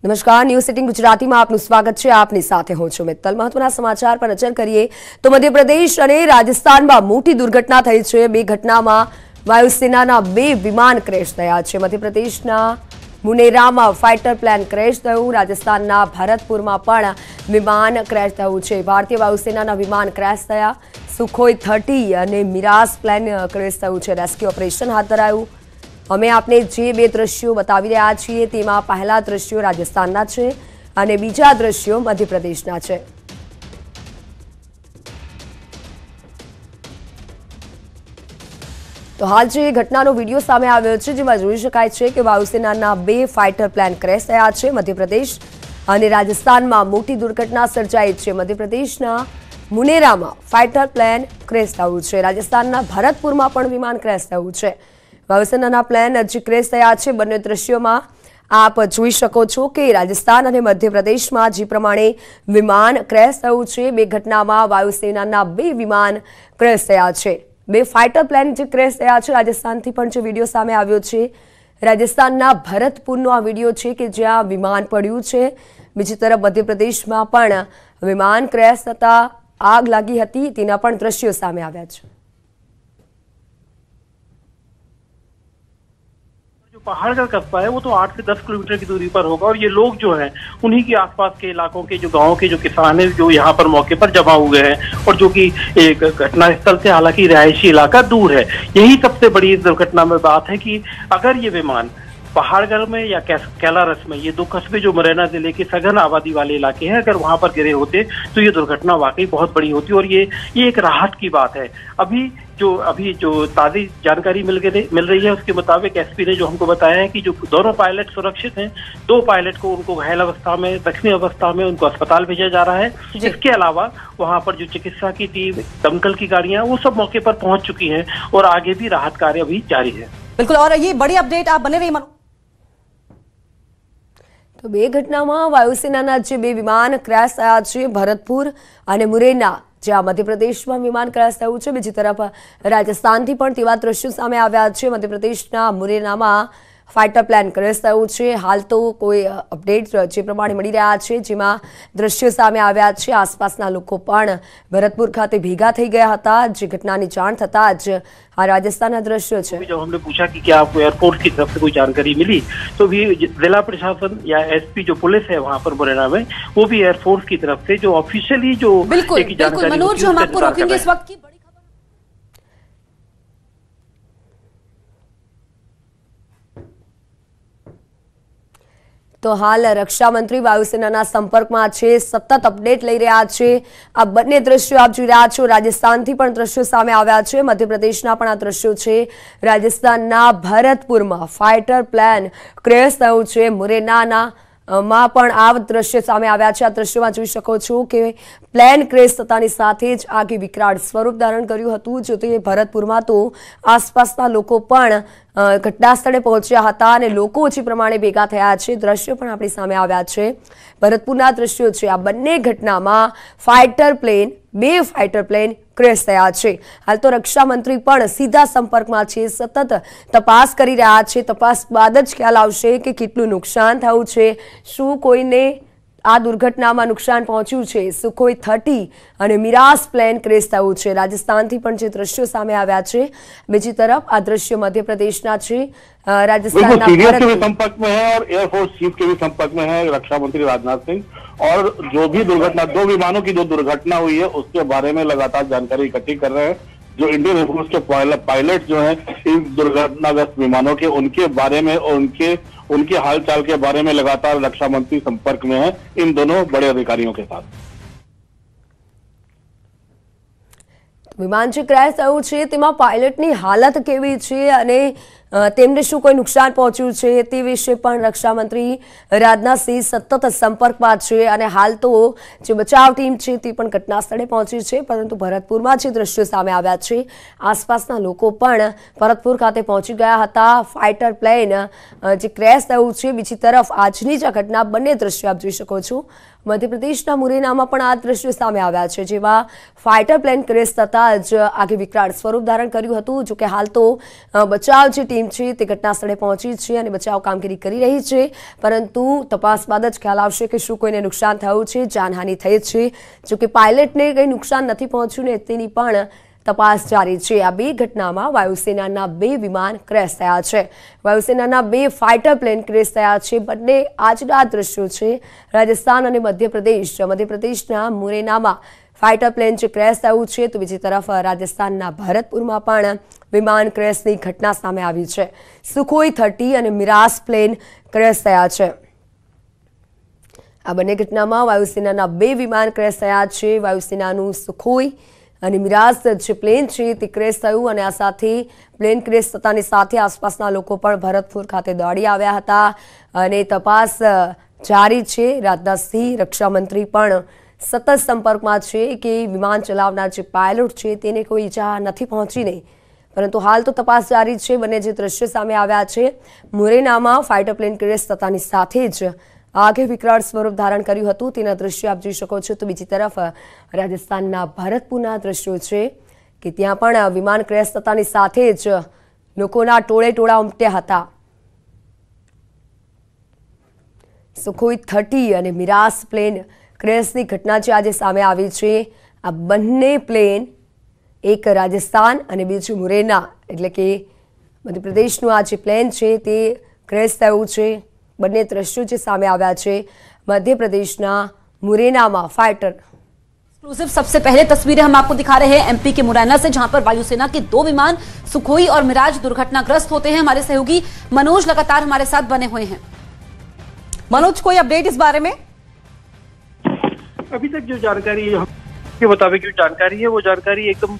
નમસ્કાર, ન્યૂઝ 18 ગુજરાતીમાં આપનું સ્વાગત છે। આપની સાથે હું છું મિત્તલ। મહત્વના સમાચાર પર નજર કરીએ તો મધ્યપ્રદેશ અને રાજસ્થાનમાં મોટી દુર્ઘટના થઈ છે। બે ઘટનામાં વાયુસેનાના બે વિમાન ક્રેશ થયા છે। મધ્યપ્રદેશના મુનેરામાં ફાઇટર પ્લેન ક્રેશ થયું, રાજસ્થાનના ભરતપુરમાં પણ વિમાન ક્રેશ થયું છે। ભારતીય વાયુસેનાના વિમાન ક્રેશ થયા, સુખોઈ 30 અને મિરાજ પ્લેન ક્રેશ થયું છે। રેસ્ક્યુ ઓપરેશન હાથ ધરાયું। અમે આપને જે બે દ્રશ્યો બતાવી રહ્યા છીએ તેમાં પહેલા દ્રશ્યો રાજસ્થાનના છે અને બીજા દ્રશ્યો મધ્યપ્રદેશના છે। તો હાલ જે ઘટનાનો વિડીયો સામે આવ્યો છે જેમાં જોઈ શકાય છે કે વાયુસેનાના બે ફાઇટર પ્લેન ક્રેશ થયા છે। મધ્યપ્રદેશ અને રાજસ્થાનમાં મોટી દુર્ઘટના સર્જાઈ છે। મધ્યપ્રદેશના મુનેરામાં ફાઇટર પ્લેન ક્રેશ થયું છે, રાજસ્થાનના ભરતપુરમાં પણ વિમાન ક્રેશ થયું છે। વાયુસેનાના પ્લેન જે ક્રેશ થયા છે બંને દ્રશ્યોમાં આપ જોઈ શકો છો કે રાજસ્થાન અને મધ્યપ્રદેશમાં જે પ્રમાણે વિમાન ક્રેશ થયું છે, બે ઘટનામાં વાયુસેનાના બે વિમાન ક્રેશ થયા છે। બે ફાઇટર પ્લેન જે ક્રેશ થયા છે, રાજસ્થાનથી પણ જે વિડીયો સામે આવ્યો છે, રાજસ્થાનના ભરતપુરનો આ વિડીયો છે કે જ્યાં વિમાન પડ્યું છે। બીજી તરફ મધ્યપ્રદેશમાં પણ વિમાન ક્રેશ થતા આગ લાગી હતી, તેના પણ દ્રશ્યો સામે આવ્યા છે। पहाड़ का कस्बा है वो तो 8 से 10 किलोमीटर की दूरी पर होगा और ये लोग जो हैं उन्हीं के आसपास के इलाकों के जो गांव के जो किसान हैं जो यहाँ पर मौके पर जमा हुए हैं और जो कि एक घटना स्थल से हालांकि रिहायशी इलाका दूर है। यही सबसे बड़ी दुर्घटना में बात है कि अगर ये विमान पहाड़गढ़ में या कैलारस में, ये दो कस्बे जो मुरैना जिले के सघन आबादी वाले इलाके हैं, अगर वहां पर गिरे होते तो ये दुर्घटना वाकई बहुत बड़ी होती और ये एक राहत की बात है। अभी जो ताज़ी जानकारी मिल रही है उसके मुताबिक एसपी ने जो हमको बताया है कि जो दोनों पायलट सुरक्षित हैं, दो पायलट को उनको घायल अवस्था में, जख्मी अवस्था में उनको अस्पताल भेजा जा रहा है। इसके अलावा वहां पर जो चिकित्सा की टीम, दमकल की गाड़ियां, वो सब मौके पर पहुंच चुकी हैं और आगे भी राहत कार्य अभी जारी है। बिल्कुल, और ये बड़ी अपडेट, आप बने रहिए। तो बे घटनामां वायुसेनाना जे बे विमान क्रेश थया छे, भरतपुर અને મુરેના, જ્યાં મધ્યપ્રદેશમાં વિમાન ક્રેશ થયું છે। બીજી તરફ રાજસ્થાનથી પણ તેવા દ્રશ્યો સામે આવ્યા છે। મધ્યપ્રદેશના મુરેનામાં ફાઇટર પ્લેન ક્રેશ થયું છે। હાલ તો કોઈ અપડેટ જે પ્રમાણે મળી રહ્યા છે જેમાં દ્રશ્યો સામે આવ્યા છે। આસપાસના લોકો પણ ભરતપુર ખાતે ભેગા થઈ ગયા હતા। જે ઘટનાની જાણ થતાં જ આ રાજસ્થાનના દ્રશ્યો છે। जब हमने पूछा कि क्या आपको एयरपोर्ट की तरफ से कोई जानकारी मिली तो भी जिला प्रशासन या एसपी जो पुलिस है वहां पर मुरैना में, वो भी एयरफोर्स की तरफ से जो ऑफिशियली जो बिल्कुल मनोज, जो हम आपको रोकेंगे इस वक्त की बड़ी तो हाल रक्षा मंत्री वायुसेनाना संपर्कमां छे, सतत अपडेट लई रह्या छे। आ बंने दृश्यो आप जोई रह्या छो, राजस्थानथी पण दृश्यो सामे आव्या छे, मध्यप्रदेशना पण आ दृश्यो छे। राजस्थानना भरतपुरमां फाइटर प्लेन क्रेश थयुं छे, मुरैनाना માં પણ આ દ્રશ્ય સામે આવ્યા છે। આ દ્રશ્યમાં જોઈ શકો છો કે પ્લેન ક્રેશ થતાની સાથે જ આગે વિકરાળ સ્વરૂપ ધારણ કર્યું હતું। જો તે ભરતપુરમાં તો આસપાસના લોકો પણ ઘટના સ્થળે પહોંચ્યા હતા અને લોકો જે પ્રમાણે ભેગા થયા છે, દ્રશ્યો પણ આપણી સામે આવ્યા છે। ભરતપુરના દ્રશ્યો છે। આ બંને ઘટનામાં ફાઇટર પ્લેન, બે ફાઇટર પ્લેન ક્રેશ થયા છે। હાલ તો રક્ષા મંત્રી પણ सीधा संपर्कमां छे, सतत तपास करी रह्या छे। तपास बाद ज ख्याल आवशे के केटलुं नुकसान थयुं छे, शुं कोईने आ दुर्घटनामां नुकसान पहोंच्युं छे। सुखोई 30 અને મિરાજ પ્લેન ક્રેશ થયું છે। રાજસ્થાનથી પણ જે દ્રશ્યો સામે આવ્યા છે। બીજી તરફ આ દ્રશ્ય મધ્યપ્રદેશના છે। राजस्थान संपर्क में है और एयरफोर्स चीफ के भी संपर्क में है रक्षा मंत्री राजनाथ सिंह, और जो भी दुर्घटना, दो विमानों की जो दुर्घटना हुई है उसके बारे में लगातार जानकारी इकट्ठी कर रहे हैं। जो इंडियन एयरफोर्स के पायलट जो हैं इन दुर्घटनाग्रस्त विमानों के, उनके बारे में और उनके हालचाल के बारे में लगातार रक्षा मंत्री संपर्क में है इन दोनों बड़े अधिकारियों के साथ। विमान जो क्रैश थयुं छे तेमां पायलटनी हालत केवी छे અને તેમને શું કોઈ નુકસાન પહોંચ્યું છે તે વિશે પણ રક્ષા મંત્રી રાજનાથ સિંહ સતત સંપર્કમાં છે। અને હાલ તો જે બચાવ ટીમ છે તે પણ ઘટના સ્થળે પહોંચી છે, પરંતુ ભરતપુરમાં જે દ્રશ્યો સામે આવ્યા છે, આસપાસના લોકો પણ ભરતપુર ખાતે પહોંચી ગયા હતા। ફાઇટર પ્લેન જે ક્રેશ થયું છે, બીજી તરફ આજની જ ઘટના, બંને દ્રશ્યો આપ જોઈ શકો છો। મધ્યપ્રદેશના મુરૈનામાં પણ આ દ્રશ્યો સામે આવ્યા છે, જેમાં ફાઇટર પ્લેન ક્રેશ થતાં જ આગે વિકરાળ સ્વરૂપ ધારણ કર્યું હતું। જો કે હાલ તો બચાવ જે ટીમ ટીમ છે તે ઘટના સ્થળે પહોંચી છે અને બચાવ કામગીરી કરી રહી છે, પરંતુ તપાસ બાદ જ ખ્યાલ આવશે કે શું કોઈને નુકસાન થયું છે, જાનહાનિ થઈ છે। જોકે પાયલટને કંઈ નુકસાન નથી પહોંચ્યું ને તેની પણ તપાસ જારી છે। આ બે ઘટનામાં વાયુસેનાના 2 વિમાન ક્રેશ થયા છે। વાયુસેનાના 2 ફાઇટર પ્લેન ક્રેશ થયા છે। બંને આજના દ્રશ્યો છે રાજસ્થાન અને મધ્યપ્રદેશ। મધ્યપ્રદેશના મુરૈનામાં ફાઇટર પ્લેન જે ક્રેશ થયું છે, તો બીજી તરફ રાજસ્થાનના ભરતપુરમાં પણ વિમાન ક્રેશની ઘટના સામે આવી છે। સુખોઈ 30 અને મિરાજ પ્લેન ક્રેશ થયા છે। આ બંને ઘટનામાં વાયુસેનાના 2 વિમાન ક્રેશ થયા છે। વાયુસેનાનું સુખોઈ અને મિરાજ જે પ્લેન છે તે ક્રેશ થયું અને આ સાથે પ્લેન ક્રેશ થતાની સાથે આસપાસના લોકો પણ ભરતપુર ખાતે દોડી આવ્યા હતા અને તપાસ જારી છે। રાજનાથસિંહ રક્ષામંત્રી પણ સતત સંપર્કમાં છે કે વિમાન ચલાવનાર જે પાયલોટ છે તેને કોઈ ઈજા નથી પહોંચી નહીં, પરંતુ હાલ તો તપાસ જારી છે। બંને જે દ્રશ્ય સામે આવ્યા છે, મુરૈનામાં ફાઇટર પ્લેન ક્રેશ થતાની સાથે જ આગે વિકરાળ સ્વરૂપ ધારણ કર્યું હતું તેના દ્રશ્યો આપ જોઈ શકો છો। તો બીજી તરફ રાજસ્થાનના ભરતપુરના દ્રશ્યો છે કે ત્યાં પણ વિમાન ક્રેશ થતાની સાથે જ લોકોના ટોળે ટોળા ઉમટ્યા હતા। સુખોઈ 30 અને મિરાજ પ્લેન ક્રેશની ઘટના જે આજે સામે આવી છે। આ બંને પ્લેન, એક રાજસ્થાન અને બીજું મુરૈના એટલે કે મધ્યપ્રદેશનું આ જે પ્લેન છે તે ક્રેશ થયું છે। બંને દ્રશ્યો જે સામે આવ્યા છે મધ્યપ્રદેશના मुरैना फाइटर। एक्सक्लूसिव सबसे पहले तस्वीरें हम आपको दिखा रहे हैं एमपी के मुरैना से, जहां पर वायुसेना के 2 विमान सुखोई और मिराज दुर्घटनाग्रस्त होते हैं। हमारे सहयोगी मनोज लगातार हमारे साथ बने हुए हैं। मनोज, कोई अपडेट इस बारे में? अभी तक जो जानकारी के मुताबिक जो जानकारी है वो जानकारी एकदम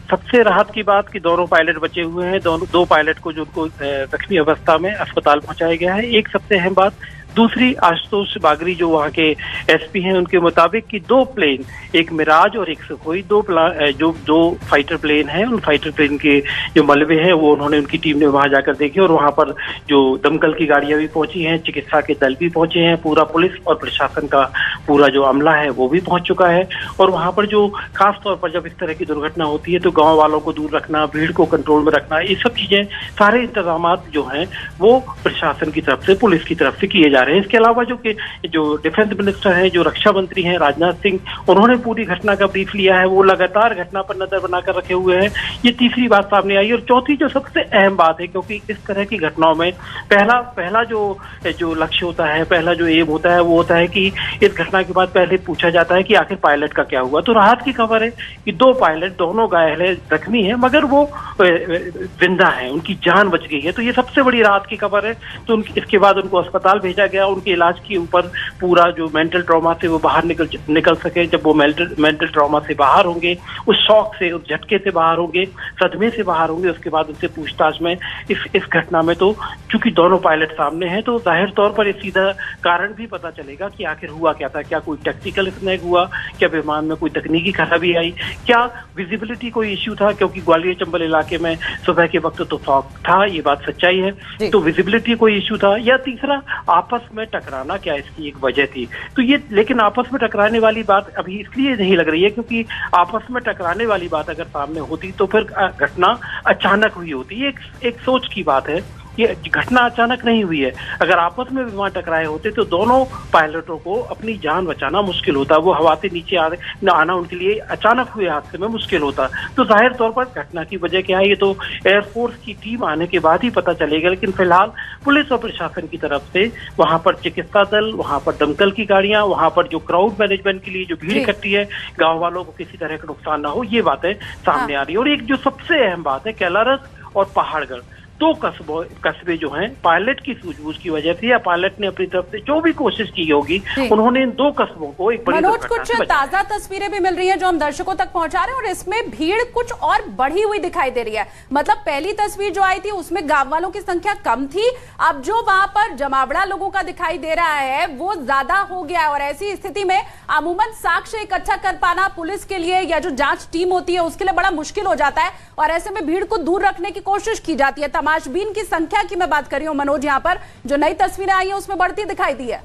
सबसे राहत की बात कि दोनों पायलट बचे हुए हैं। दो पायलट को जो उनको जख्मी अवस्था में अस्पताल पहुंचाया गया है, एक सबसे अहम बात। दूसरी, आशुतोष बागरी जो वहाँ के एसपी हैं उनके मुताबिक कि 2 प्लेन, एक मिराज और एक सुखोई, दो फाइटर प्लेन हैं, उन फाइटर प्लेन के जो मलबे हैं वो उन्होंने उनकी टीम ने वहां जाकर देखे और वहां पर जो दमकल की गाड़ियां भी पहुंची हैं, चिकित्सा के दल भी पहुंचे हैं, पूरा पुलिस और प्रशासन का पूरा जो अमला है वो भी पहुंच चुका है। और वहां पर जो खास तौर पर जब इस तरह की दुर्घटना होती है तो गाँव वालों को दूर रखना, भीड़ को कंट्रोल में रखना, ये सब चीजें, सारे इंतजाम जो हैं वो प्रशासन की तरफ से, पुलिस की तरफ से किए जा रहे हैं। इसके अलावा जो डिफेंस मिनिस्टर हैं, जो रक्षा मंत्री हैं राजनाथ सिंह, उन्होंने पूरी घटना का ब्रीफ लिया है। वो लगातार घटना पर नजर बनाकर रखे हुए हैं। ये तीसरी बात सामने आई। और चौथी जो सबसे अहम बात है, क्योंकि इस तरह की घटनाओं में पहला जो लक्ष्य होता है, पहला जो एम होता है वो होता है कि इस घटना के बाद पहले पूछा जाता है कि आखिर पायलट का क्या हुआ। तो राहत की खबर है कि 2 पायलट, दोनों घायल है, जख्मी है, मगर वो जिंदा है, उनकी जान बच गई है। तो ये सबसे बड़ी राहत की खबर है। तो इसके बाद उनको अस्पताल भेजा गया। उनके इलाज के ऊपर पूरा जो मेंटल ट्रॉमा से वो बाहर निकल सके। जब वो मेंटल ट्रॉमा से बाहर होंगे, उस शॉक से, उस झटके से बाहर होंगे, सदमे से बाहर होंगे, उसके बाद उनसे पूछताछ में इस घटना में तो चूंकि दोनों पायलट सामने हैं तो जाहिर तौर पर इस सीधा कारण भी पता चलेगा कि आखिर हुआ क्या था। क्या कोई टेक्निकल स्नैग हुआ, क्या विमान में कोई तकनीकी खराबी आई, क्या विजिबिलिटी कोई इश्यू था, क्योंकि ग्वालियर चंबल इलाके में सुबह के वक्त तो फॉग था, ये बात सच्चाई है। तो विजिबिलिटी कोई इश्यू था, या तीसरा आपस में टकराना क्या इसकी एक वजह थी। तो ये, लेकिन आपस में टकराने वाली बात अभी इसलिए नहीं लग रही है क्योंकि आपस में टकराने वाली बात अगर सामने होती तो फिर घटना अचानक हुई होती। ये एक सोच की बात है। ये घटना अचानक नहीं हुई है। अगर आपस में विमान टकराए होते तो दोनों पायलटों को अपनी जान बचाना मुश्किल होता। वो हवा से नीचे आना उनके लिए अचानक हुए हादसे में मुश्किल होता। तो जाहिर तौर पर घटना की वजह क्या है ये तो एयरफोर्स की टीम आने के बाद ही पता चलेगा। लेकिन फिलहाल पुलिस और प्रशासन की तरफ से वहां पर चिकित्सा दल, वहां पर दमकल की गाड़ियां, वहां पर जो क्राउड मैनेजमेंट के लिए जो भीड़ इकट्ठी है, गाँव वालों को किसी तरह का नुकसान ना हो, ये बातें सामने आ रही है। और एक जो सबसे अहम बात है, कैलारस और पहाड़गढ़, 2 कस्बे जो हैं पायलट की सूझबूझ की वजह से या पायलट ने अपनी तरफ से जो भी कोशिश की होगी, उन्होंने इन 2 कस्बों को एक बड़ी मनोज, कुछ ताजा तस्वीरें भी मिल रही हैं जो हम दर्शकों तक पहुंचा रहे हैं, और इसमें भीड़ कुछ और बढ़ी हुई दिखाई दे रही है। मतलब पहली तस्वीर जो आई थी उसमें गांव वालों की संख्या कम थी, अब जो वहां पर जमावड़ा लोगों का दिखाई दे रहा है वो ज्यादा हो गया है। और ऐसी स्थिति में अमूमन साक्ष्य इकट्ठा कर पाना पुलिस के लिए या जो जांच टीम होती है उसके लिए बड़ा मुश्किल हो जाता है, और ऐसे में भीड़ को दूर रखने की कोशिश की जाती है। तमाशबीन की संख्या की मैं बात कर रही हूं मनोज, यहां पर जो नई तस्वीरें आई हैं उसमें बढ़ती दिखाई दी है।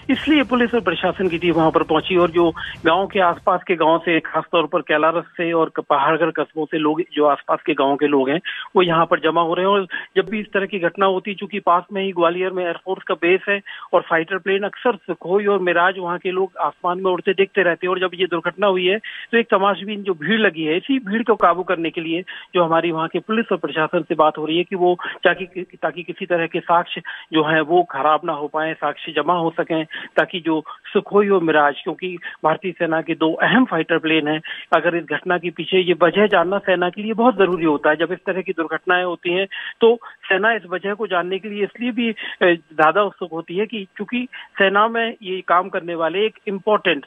इसलिए पुलिस और प्रशासन की टीम वहां पर पहुंची और जो गांव के आसपास के गांव से, खासतौर पर कैलारस से और पहाड़गढ़ कस्बों से लोग, जो आसपास के गांव के लोग हैं, वो यहाँ पर जमा हो रहे हैं। और जब भी इस तरह की घटना होती है, चूंकि पास में ही ग्वालियर में एयरफोर्स का बेस है और फाइटर प्लेन अक्सर सुखोई और मिराज वहाँ के लोग आसमान में उड़ते देखते रहते हैं। और जब ये दुर्घटना हुई है तो एक तमाशबीन जो भीड़ लगी है, इसी भीड़ को काबू करने के लिए जो हमारी वहाँ के पुलिस और प्रशासन से बात हो रही है कि वो ताकि किसी तरह के साक्ष्य जो है वो खराब ना हो पाए, साक्ष्य जमा हो सकें, ताकि जो सुखोई और मिराज, क्योंकि भारतीय सेना के 2 अहम फाइटर प्लेन हैं, अगर इस घटना के पीछे ये वजह जानना सेना के लिए बहुत जरूरी होता है। जब इस तरह की दुर्घटनाएं होती हैं तो सेना इस वजह को जानने के लिए इसलिए भी ज्यादा उत्सुक होती है कि चूंकि सेना में ये काम करने वाले एक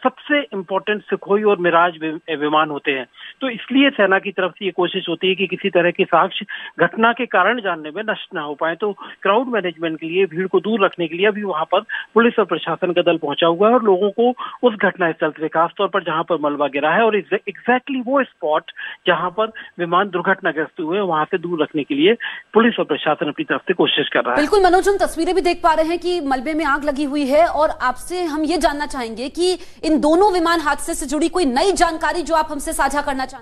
सबसे इम्पोर्टेंट सुखोई और मिराज विमान होते हैं, तो इसलिए सेना की तरफ से ये कोशिश होती है कि किसी तरह के साक्ष्य घटना के कारण जानने में नष्ट ना हो पाए। तो क्राउड मैनेजमेंट के लिए, भीड़ को दूर रखने के लिए अभी वहां पर पुलिस और प्रशासन का दल पहुंचा हुआ है और लोगों को उस घटना स्थल से, खासतौर पर जहां पर मलबा गिरा है और एग्जैक्टली वो स्पॉट जहां पर विमान दुर्घटनाग्रस्त हुए, वहां से दूर रखने के लिए पुलिस और प्रशासन अपनी तरफ से कोशिश कर रहा है। बिल्कुल मनोज, हम तस्वीरें भी देख पा रहे हैं कि मलबे में आग लगी हुई है और आपसे हम ये जानना चाहेंगे कि इन दोनों विमान हादसे से जुड़ी कोई नई जानकारी जो आप हमसे साझा करना चाहेंगे।